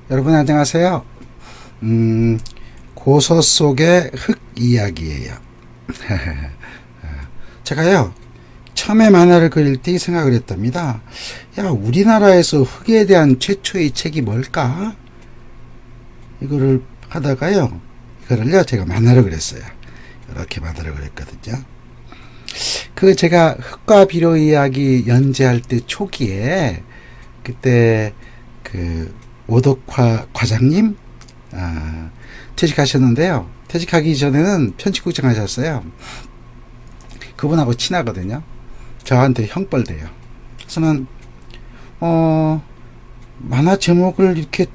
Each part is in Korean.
여러분 안녕하세요. 고서 속의 흙 이야기예요. 제가요 처음에 만화를 그릴 때 이 생각을 했답니다. 야, 우리나라에서 흙에 대한 최초의 책이 뭘까? 이거를 하다가요, 이거를요 제가 만화를 그렸어요. 이렇게 만화를 그렸거든요. 제가 흙과 비료 이야기 연재할 때 초기에, 그때 오덕화 과장님 퇴직하셨는데요. 퇴직하기 전에는 편집국장 하셨어요. 그분하고 친하거든요. 저한테 형벌돼요. 그래서는 만화 제목을 이렇게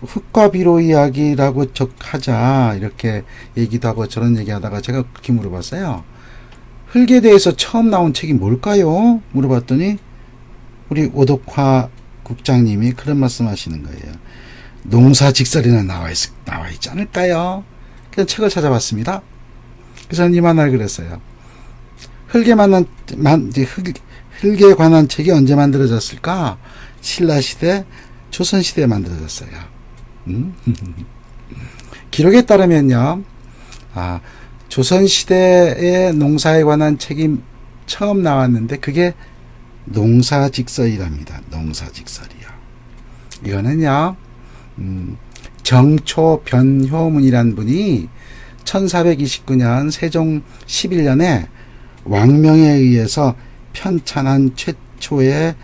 흙과 비료 이야기라고 하자, 이렇게 얘기도 하고 저런 얘기하다가 제가 그렇게 물어봤어요. 흙에 대해서 처음 나온 책이 뭘까요? 물어봤더니 우리 오덕화 국장님이 그런 말씀 하시는 거예요. 농사직설이나 나와 있지 않을까요? 그래서 책을 찾아봤습니다. 그래서 이 만화를 그렸어요. 흙에 관한 책이 언제 만들어졌을까? 신라시대, 조선시대에 만들어졌어요. 기록에 따르면요, 조선시대의 농사에 관한 책이 처음 나왔는데 그게 농사직설이랍니다. 농사직설이요. 이거는요, 정초 변효문이란 분이 1429년 세종 11년에 왕명에 의해서 편찬한 최초의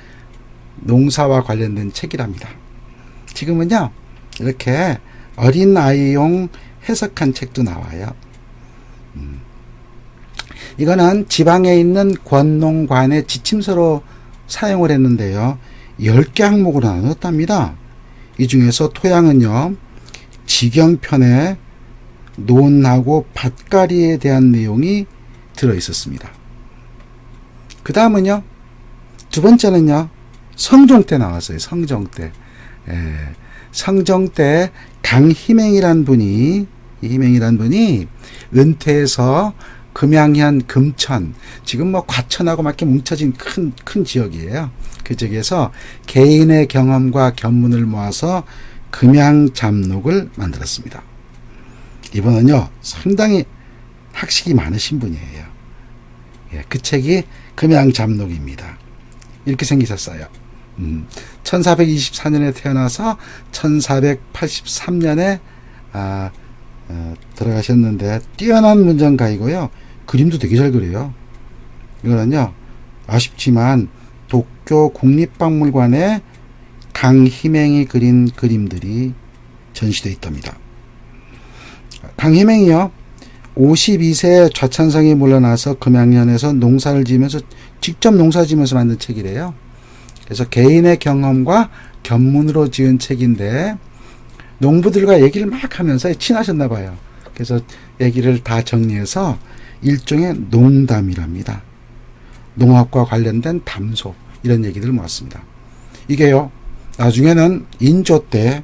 농사와 관련된 책이랍니다. 지금은요, 이렇게 어린 아이용 해석한 책도 나와요. 이거는 지방에 있는 권농관의 지침서로 사용을 했는데요. 10개 항목으로 나눴답니다. 이 중에서 토양은요, 지경편에 논하고 밭갈이에 대한 내용이 들어있었습니다. 그 다음은요, 두 번째는요, 성종 때 나왔어요. 성종 때. 성종 때 강희맹이란 분이 은퇴해서 금양현, 금천, 지금 과천하고 막 이렇게 뭉쳐진 큰 지역이에요. 그 지역에서 개인의 경험과 견문을 모아서 금양잡록을 만들었습니다. 이분은요, 상당히 학식이 많으신 분이에요. 그 책이 금양잡록입니다. 이렇게 생기셨어요. 1424년에 태어나서 1483년에 들어가셨는데, 뛰어난 문장가이고요. 그림도 되게 잘 그려요. 이거는요, 아쉽지만 도쿄 국립박물관에 강희맹이 그린 그림들이 전시되어 있답니다. 강희맹이요, 52세 좌천성에 물러나서 금양현에서 농사를 지으면서, 직접 농사 지으면서 만든 책이래요. 그래서 개인의 경험과 견문으로 지은 책인데, 농부들과 얘기를 막 하면서 친하셨나 봐요. 그래서 얘기를 다 정리해서 일종의 농담이랍니다. 농업과 관련된 담소, 이런 얘기들을 모았습니다. 이게요, 나중에는 인조 때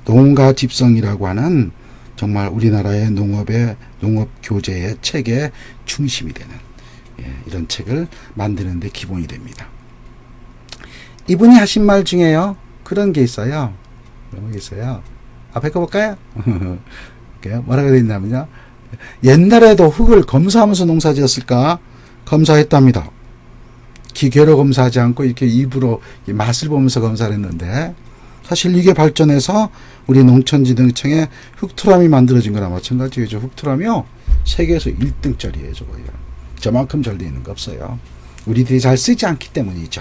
농가집성이라고 하는 정말 우리나라의 농업 교재의 책의 중심이 되는, 이런 책을 만드는 데 기본이 됩니다. 이분이 하신 말 중에요, 그런 게 있어요. 그런 게 있어요. 앞에 거 볼까요? 뭐라고 되어 있냐면요, 옛날에도 흙을 검사하면서 농사 지었을까? 검사했답니다. 기계로 검사하지 않고 이렇게 입으로 맛을 보면서 검사를 했는데, 사실 이게 발전해서 우리 농촌진흥청에 흙투람이 만들어진 거나 마찬가지죠. 흙투람이요, 세계에서 1등짜리예요. 저만큼 잘 되어 있는 거 없어요. 우리들이 잘 쓰지 않기 때문이죠.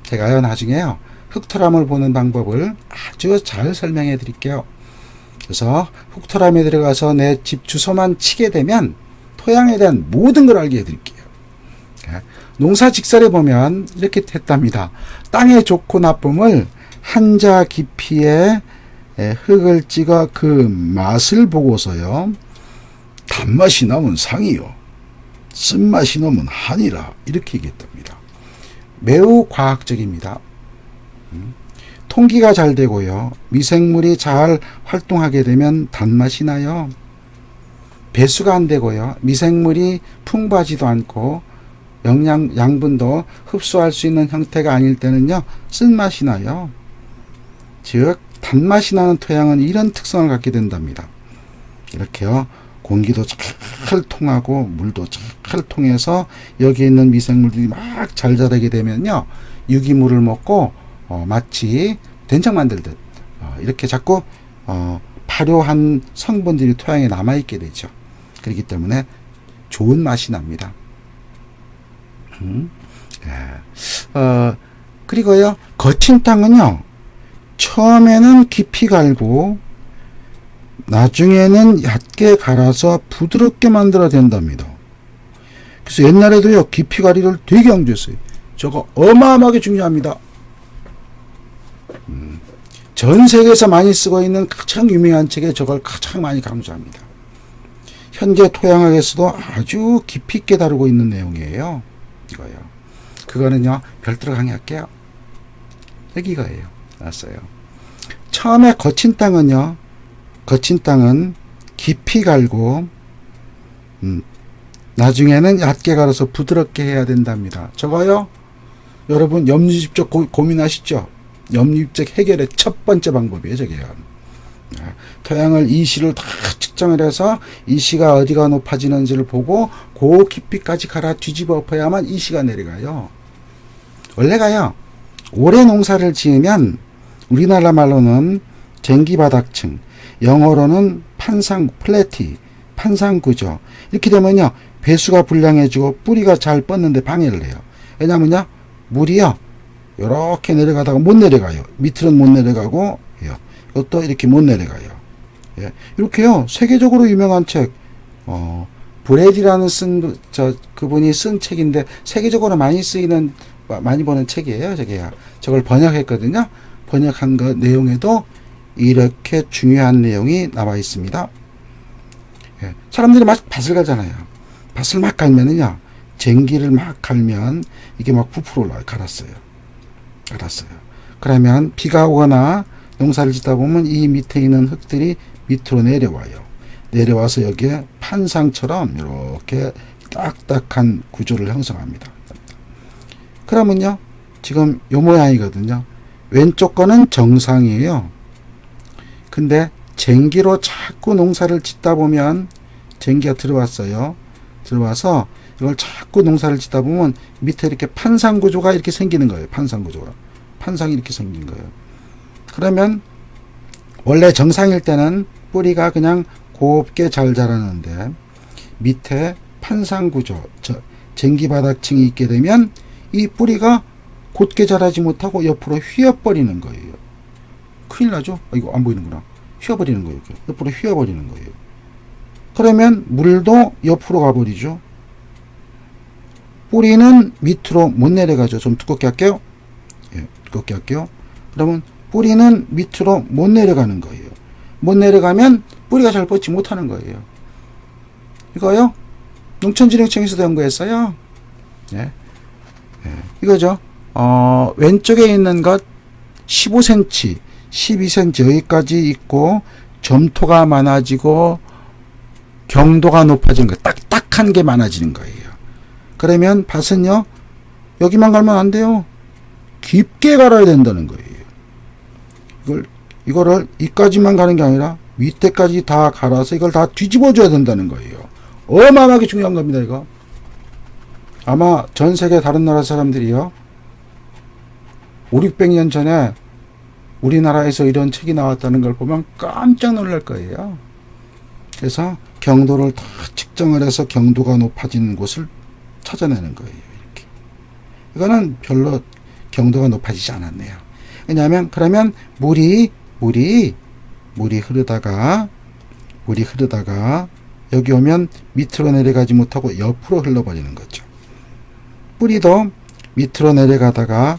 제가요, 나중에요, 흙토람을 보는 방법을 아주 잘 설명해 드릴게요. 그래서 흙토람에 들어가서 내 집 주소만 치게 되면 토양에 대한 모든 걸 알게 해 드릴게요. 농사직설에 보면 이렇게 했답니다. 땅의 좋고 나쁨을 한자 깊이에 흙을 찍어 그 맛을 보고서요, 단맛이 나면 상이요, 쓴맛이 나면 한이라, 이렇게 얘기했답니다. 매우 과학적입니다. 통기가 잘 되고요, 미생물이 잘 활동하게 되면 단맛이 나요. 배수가 안 되고요, 미생물이 풍부하지도 않고 양분도 흡수할 수 있는 형태가 아닐 때는요, 쓴맛이 나요. 즉 단맛이 나는 토양은 이런 특성을 갖게 된답니다. 이렇게요. 공기도 잘 통하고 물도 잘 통해서 여기 있는 미생물들이 막 잘 자라게 되면요. 유기물을 먹고 마치 된장 만들듯 이렇게 자꾸 발효한 성분들이 토양에 남아있게 되죠. 그렇기 때문에 좋은 맛이 납니다. 그리고요. 거친 땅은요. 처음에는 깊이 갈고 나중에는 얕게 갈아서 부드럽게 만들어야 된답니다. 그래서 옛날에도요. 깊이 가리를 되게 강조했어요. 저거 어마어마하게 중요합니다. 전 세계에서 많이 쓰고 있는 가장 유명한 책에 저걸 가장 많이 강조합니다. 현재 토양학에서도 아주 깊이 있게 다루고 있는 내용이에요. 이거요. 그거는요. 별도로 강의할게요. 여기 이거예요. 알았어요. 처음에 거친 땅은요. 거친 땅은 깊이 갈고 나중에는 얕게 갈아서 부드럽게 해야 된답니다. 저거요. 여러분 염류집적 고민하시죠? 염류집적 해결의 첫 번째 방법이에요. 저게요. 토양을 이시를 다 측정을 해서 이시가 어디가 높아지는지를 보고 그 깊이까지 갈아 뒤집어 엎어야만 이시가 내려가요. 원래가요. 올해 농사를 지으면 우리나라 말로는 쟁기바닥층, 영어로는 플래티, 판상구조. 이렇게 되면요. 배수가 불량해지고 뿌리가 잘 뻗는데 방해를 해요. 왜냐면요. 물이요. 이렇게 내려가다가 못 내려가요. 밑으로는 못 내려가고, 이것도 이렇게 못 내려가요. 예. 이렇게요. 세계적으로 유명한 책, 브레디라는 그분이 쓴 책인데, 세계적으로 많이 쓰이는, 많이 보는 책이에요. 저걸 번역했거든요. 번역한 그 내용에도 이렇게 중요한 내용이 나와 있습니다. 예. 사람들이 막 밭을 가잖아요. 밭을 막 갈면은요, 쟁기를 막 갈면 이게 막 부풀어 올라와요. 갈았어요. 그러면 비가 오거나 농사를 짓다 보면 이 밑에 있는 흙들이 밑으로 내려와요. 내려와서 여기에 판상처럼 이렇게 딱딱한 구조를 형성합니다. 그러면요, 지금 요 모양이거든요. 왼쪽 거는 정상이에요. 근데 쟁기로 자꾸 농사를 짓다 보면 쟁기가 들어왔어요. 들어와서 이걸 자꾸 농사를 짓다 보면 밑에 이렇게 판상 구조가 이렇게 생기는 거예요. 판상이 이렇게 생긴 거예요. 그러면 원래 정상일 때는 뿌리가 그냥 곱게 잘 자라는데 밑에 판상 구조, 쟁기바닥층이 있게 되면 이 뿌리가 곧게 자라지 못하고 옆으로 휘어버리는 거예요. 큰일 나죠? 이거 안 보이는구나. 휘어버리는 거예요. 옆으로 휘어버리는 거예요. 그러면 물도 옆으로 가버리죠. 뿌리는 밑으로 못 내려가죠. 좀 두껍게 할게요. 예, 두껍게 할게요. 그러면 뿌리는 밑으로 못 내려가는 거예요. 못 내려가면 뿌리가 잘 뻗지 못하는 거예요. 이거요. 농촌진흥청에서도 연구했어요. 예. 이거죠. 왼쪽에 있는 것 15cm, 12cm 여기까지 있고 점토가 많아지고 경도가 높아지는 거, 딱딱한 게 많아지는 거예요. 그러면 밭은요, 여기만 갈면 안 돼요. 깊게 갈아야 된다는 거예요. 이거를 이까지만 가는 게 아니라 밑에까지 다 갈아서 이걸 다 뒤집어 줘야 된다는 거예요. 어마어마하게 중요한 겁니다, 이거. 아마 전 세계 다른 나라 사람들이요, 500~600년 전에 우리나라에서 이런 책이 나왔다는 걸 보면 깜짝 놀랄 거예요. 그래서 경도를 다 측정을 해서 경도가 높아지는 곳을 찾아내는 거예요. 이렇게. 이거는 별로 경도가 높아지지 않았네요. 왜냐하면 그러면 물이 흐르다가 여기 오면 밑으로 내려가지 못하고 옆으로 흘러버리는 거죠. 뿌리도 밑으로 내려가다가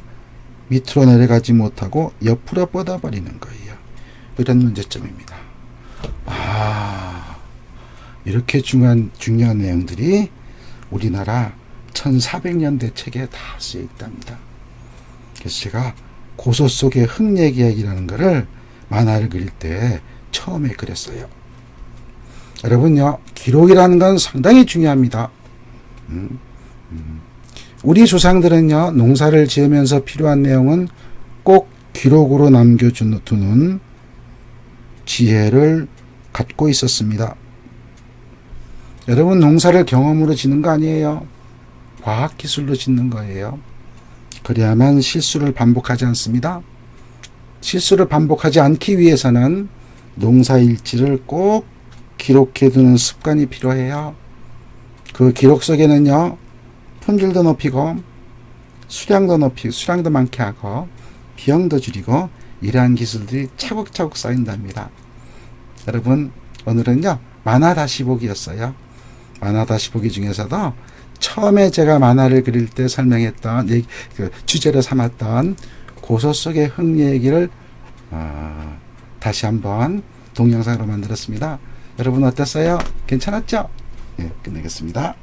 밑으로 내려가지 못하고 옆으로 뻗어버리는 거예요. 이런 문제점입니다. 이렇게 중요한 내용들이 우리나라 1400년대 책에 다 쓰여 있답니다. 그래서 제가 고소 속의 흙얘기이라는 거를 만화를 그릴 때 처음에 그렸어요. 여러분요, 기록이라는 건 상당히 중요합니다. 우리 조상들은요, 농사를 지으면서 필요한 내용은 꼭 기록으로 남겨두는 지혜를 갖고 있었습니다. 여러분, 농사를 경험으로 짓는 거 아니에요. 과학기술로 짓는 거예요. 그래야만 실수를 반복하지 않습니다. 실수를 반복하지 않기 위해서는 농사일지를 꼭 기록해두는 습관이 필요해요. 그 기록 속에는요, 품질도 높이고 수량도 많게 하고 비용도 줄이고 이러한 기술들이 차곡차곡 쌓인답니다. 여러분, 오늘은요 만화 다시 보기였어요. 만화 다시 보기 중에서도 처음에 제가 만화를 그릴 때 설명했던 그 주제로 삼았던 고소 속의 흥 얘기를 다시 한번 동영상으로 만들었습니다. 여러분 어땠어요? 괜찮았죠? 네, 끝내겠습니다.